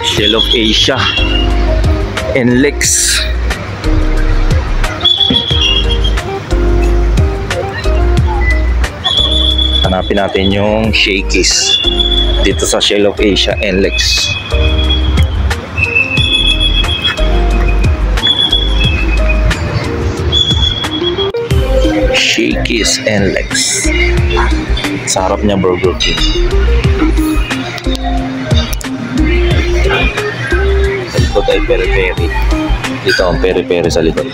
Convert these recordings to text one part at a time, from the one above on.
Shell of Asia, NLEX. Hanapin natin yung Shakey's dito sa Shell of Asia, NLEX. Shakey's NLEX. Sa harap niya Burger King. Sa likod ay peri-peri. Dito ang peri-peri sa likod.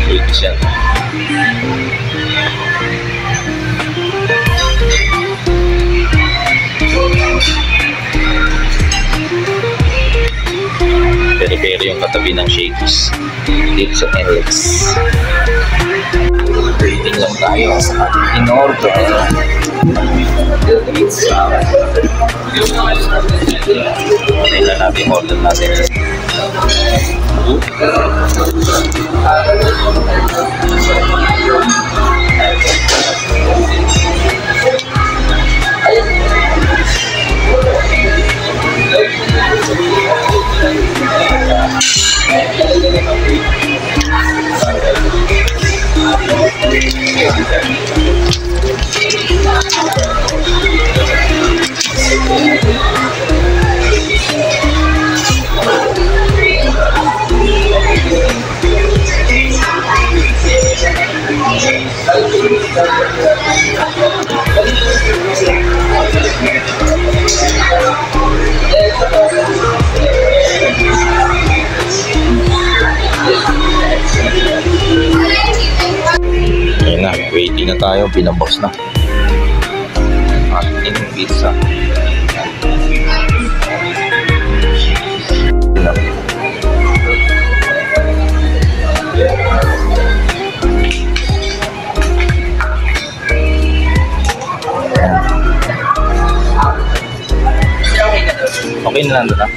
Shakey's yan. Peri-peri yung katabi ng Shakey's dito sa NLEX. Waiting lang tayo sa ating in-order. Tingnan natin yung order natin. Ayun na, waiting na tayo, pinabox na ating pizza. Okay na lang doon na.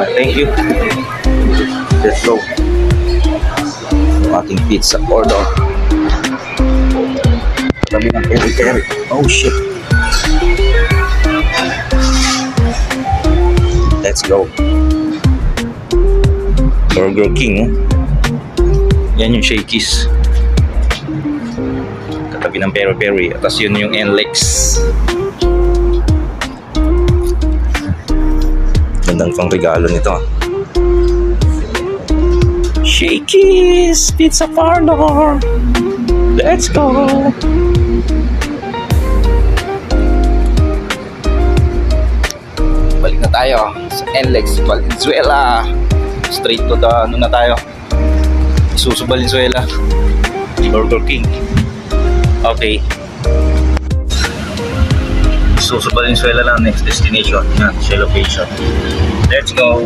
Okay, thank you. Let's go. Ating pizza order. Katabi ng peri-peri. Oh shit. Let's go. Burger King. Yan yung Shakey's. Katabi ng peri-peri. At yun yung NLEX. Gandang pang regalo nito. Shakey's Pizza Parlor. Let's go. Balik na tayo sa NLEX Valenzuela. Straight to the ano na tayo, Isuzu Valenzuela, Burger King. Okay, Isuzu Valenzuela lang next destination. Yan, Shell of Asia. Let's go.